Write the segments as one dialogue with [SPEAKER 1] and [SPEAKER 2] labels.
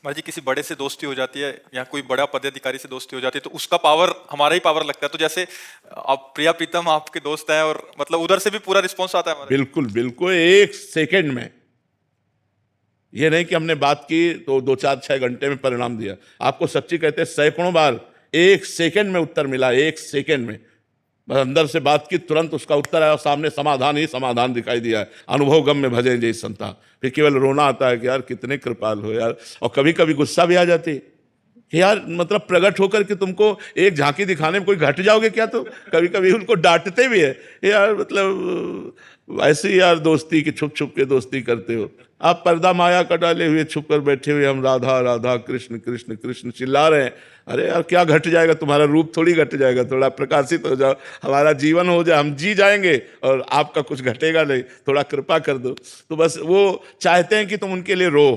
[SPEAKER 1] महाराज जी किसी बड़े से दोस्ती हो जाती है या कोई बड़ा पदाधिकारी से दोस्ती हो जाती है तो उसका पावर हमारा ही पावर लगता है। तो जैसे आप प्रिया प्रीतम आपके दोस्त हैं और मतलब उधर से भी पूरा रिस्पॉन्स आता है हमारे।
[SPEAKER 2] बिल्कुल बिल्कुल, एक सेकंड में। ये नहीं कि हमने बात की तो 2 4 6 घंटे में परिणाम दिया। आपको सच्ची कहते हैं, सैकड़ों बार एक सेकंड में उत्तर मिला, एक सेकंड में। बस अंदर से बात की, तुरंत उसका उत्तर आया और सामने समाधान ही समाधान दिखाई दिया है। अनुभव गम में भजे जय संता। फिर केवल रोना आता है कि यार कितने कृपाल हो यार। और कभी कभी गुस्सा भी आ जाती है कि यार मतलब प्रकट होकर के तुमको एक झांकी दिखाने में कोई घट जाओगे क्या। तो कभी कभी उनको डांटते भी है यार, मतलब ऐसी यार दोस्ती की छुप छुप के दोस्ती करते हो आप। पर्दा माया का डाले हुए छुप कर बैठे हुए हम राधा राधा कृष्ण कृष्ण कृष्ण चिल्ला रहे हैं। अरे यार क्या घट जाएगा, तुम्हारा रूप थोड़ी घट जाएगा। थोड़ा प्रकाशित हो जाओ, हमारा जीवन हो जाए, हम जी जाएंगे और आपका कुछ घटेगा नहीं। थोड़ा कृपा कर दो। तो बस वो चाहते हैं कि तुम उनके लिए रो,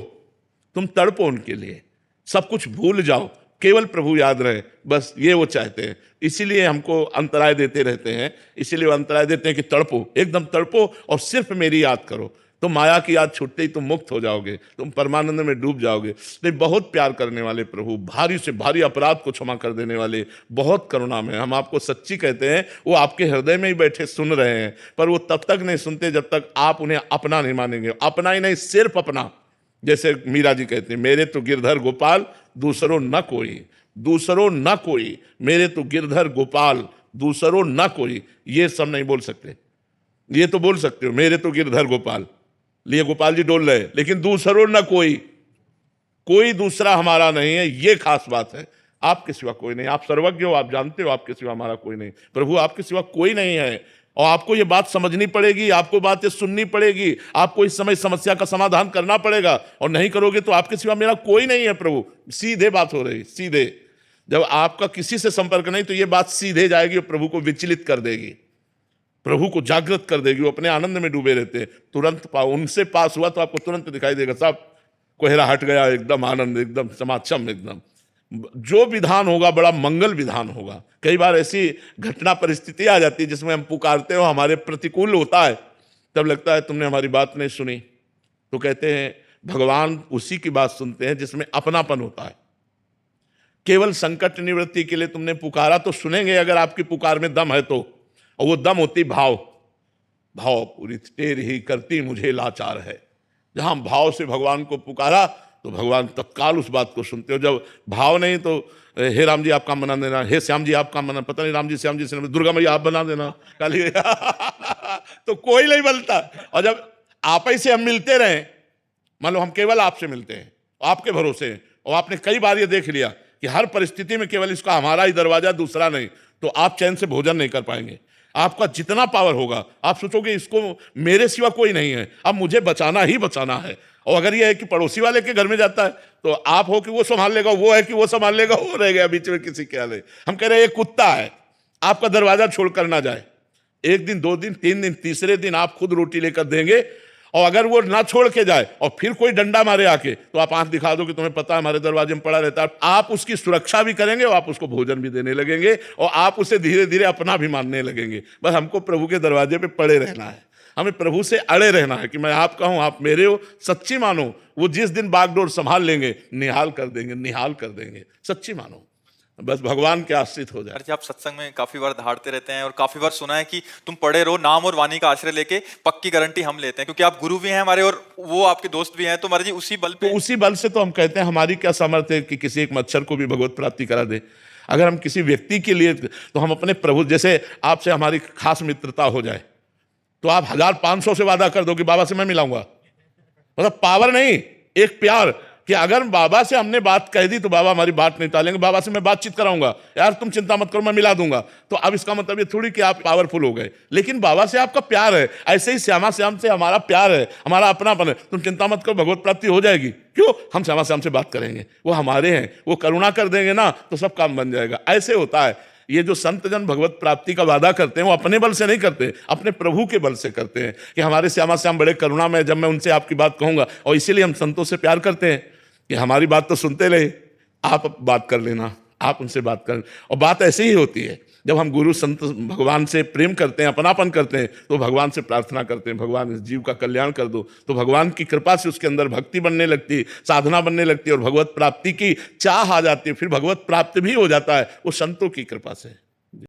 [SPEAKER 2] तुम तड़पो उनके लिए, सब कुछ भूल जाओ, केवल प्रभु याद रहे। बस ये वो चाहते हैं। इसीलिए हमको अंतराय देते रहते हैं। इसीलिए वो अंतराय देते हैं कि तड़पो, एकदम तड़पो और सिर्फ मेरी याद करो। तो माया की याद छूटते ही तुम मुक्त हो जाओगे, तुम परमानंद में डूब जाओगे। नहीं, बहुत प्यार करने वाले प्रभु, भारी से भारी अपराध को क्षमा कर देने वाले, बहुत करुणा में। हम आपको सच्ची कहते हैं, वो आपके हृदय में ही बैठे सुन रहे हैं। पर वो तब तक नहीं सुनते जब तक आप उन्हें अपना नहीं मानेंगे। अपना ही नहीं, सिर्फ अपना। जैसे मीरा जी कहते हैं, मेरे तो गिरधर गोपाल दूसरों न कोई, दूसरों न कोई, मेरे तो गिरधर गोपाल दूसरों न कोई। ये सब नहीं बोल सकते। ये तो बोल सकते हो, मेरे तो गिरधर गोपाल, लिए गोपाल जी डोल रहे, लेकिन दूसरों न कोई, कोई दूसरा हमारा नहीं है। ये खास बात है। आपके सिवा कोई नहीं। आप सर्वज्ञ हो, आप जानते हो आपके सिवा हमारा कोई नहीं। प्रभु आपके सिवा कोई नहीं है। और आपको ये बात समझनी पड़ेगी, आपको बात ये सुननी पड़ेगी। आपको इस समय समस्या का समाधान करना पड़ेगा, और नहीं करोगे तो आपके सिवा मेरा कोई नहीं है प्रभु। सीधे बात हो रही, सीधे। जब आपका किसी से संपर्क नहीं तो ये बात सीधे जाएगी और प्रभु को विचलित कर देगी, प्रभु को जागृत कर देगी। वो अपने आनंद में डूबे रहते हैं। तुरंत उनसे पास हुआ तो आपको तुरंत दिखाई देगा, सब कोहरा हट गया, एकदम आनंद, एकदम समाक्षम, एकदम जो विधान होगा बड़ा मंगल विधान होगा। कई बार ऐसी घटना परिस्थिति आ जाती है जिसमें हम पुकारते हो, हमारे प्रतिकूल होता है, तब लगता है तुमने हमारी बात नहीं सुनी। तो कहते हैं भगवान उसी की बात सुनते हैं जिसमें अपनापन होता है। केवल संकट निवृत्ति के लिए तुमने पुकारा तो सुनेंगे, अगर आपकी पुकार में दम है तो। और वो दम होती भाव। भाव पूरी तेरी ही करती मुझे लाचार है। जहां भाव से भगवान को पुकारा तो भगवान तत्काल उस बात को सुनते हो। जब भाव नहीं तो हे राम जी आप काम बना देना, हे श्याम जी आप काम बना, पता नहीं राम जी श्याम जी से, दुर्गा मैया आप बना देना काली तो कोई नहीं बनता। और जब आप ही से हम मिलते रहे, मान लो हम केवल आपसे मिलते हैं, आपके भरोसे हैं, और आपने कई बार ये देख लिया कि हर परिस्थिति में केवल इसका हमारा ही दरवाजा, दूसरा नहीं, तो आप चैन से भोजन नहीं कर पाएंगे। आपका जितना पावर होगा आप सोचोगे इसको मेरे सिवा कोई नहीं है, अब मुझे बचाना ही बचाना है। और अगर यह है कि पड़ोसी वाले के घर में जाता है तो आप हो कि वो संभाल लेगा, वो है कि वो संभाल लेगा, वो रह गया बीच में किसी के हाल। हम कह रहे हैं एक कुत्ता है, आपका दरवाजा छोड़कर ना जाए। 1 दिन 2 दिन 3 दिन, तीसरे दिन आप खुद रोटी लेकर देंगे। और अगर वो ना छोड़ के जाए और फिर कोई डंडा मारे आके, तो आप आंख दिखा दो कि तुम्हें पता है हमारे दरवाजे में पड़ा रहता है। आप उसकी सुरक्षा भी करेंगे और आप उसको भोजन भी देने लगेंगे और आप उसे धीरे धीरे अपना भी मानने लगेंगे। बस हमको प्रभु के दरवाजे पे पड़े रहना है, हमें प्रभु से अड़े रहना है कि मैं आपका हूं, आप मेरे हो, सच्ची मानो। वो जिस दिन बागडोर संभाल लेंगे, निहाल कर देंगे, निहाल कर देंगे। सच्ची मानो, बस भगवान के आश्रित हो जाए।
[SPEAKER 1] जी आप सत्संग में काफी बार दहाड़ते रहते हैं और काफी बार सुना है कि तुम पढ़े रहो, नाम और वाणी का आश्रय लेके पक्की गारंटी हम लेते हैं, क्योंकि आप गुरु भी हैं हमारे और वो आपके दोस्त भी हैं। तो महाराज जी उसी बल पे,
[SPEAKER 2] तो उसी बल से तो हम कहते हैं हमारी क्या सामर्थ्य है कि किसी एक मच्छर को भी भगवत प्राप्ति करा दे। अगर हम किसी व्यक्ति के लिए, तो हम अपने प्रभु, जैसे आपसे हमारी खास मित्रता हो जाए तो आप 1500 से वादा कर दो कि बाबा से मैं मिलाऊंगा। मतलब पावर नहीं, एक प्यार कि अगर बाबा से हमने बात कह दी तो बाबा हमारी बात नहीं टालेंगे, बाबा से मैं बातचीत कराऊंगा, यार तुम चिंता मत करो मैं मिला दूंगा। तो अब इसका मतलब ये थोड़ी कि आप पावरफुल हो गए, लेकिन बाबा से आपका प्यार है। ऐसे ही श्यामा श्याम से हमारा प्यार है, हमारा अपनापन है। तुम चिंता मत करो, भगवत प्राप्ति हो जाएगी। क्यों? हम श्यामा श्याम से बात करेंगे, वो हमारे हैं, वो करुणा कर देंगे ना, तो सब काम बन जाएगा। ऐसे होता है। ये जो संत जन भगवत प्राप्ति का वादा करते हैं वो अपने बल से नहीं करते, अपने प्रभु के बल से करते हैं कि हमारे श्यामा श्याम बड़े करुणा में, जब मैं उनसे आपकी बात कहूंगा। और इसीलिए हम संतों से प्यार करते हैं कि हमारी बात तो सुनते रहे, आप बात कर लेना, आप उनसे बात करें। और बात ऐसे ही होती है, जब हम गुरु संत भगवान से प्रेम करते हैं, अपनापन करते हैं, तो भगवान से प्रार्थना करते हैं, भगवान इस जीव का कल्याण कर दो, तो भगवान की कृपा से उसके अंदर भक्ति बनने लगती, साधना बनने लगती है और भगवत प्राप्ति की चाह आ जाती है। फिर भगवत प्राप्ति भी हो जाता है, वो संतों की कृपा से।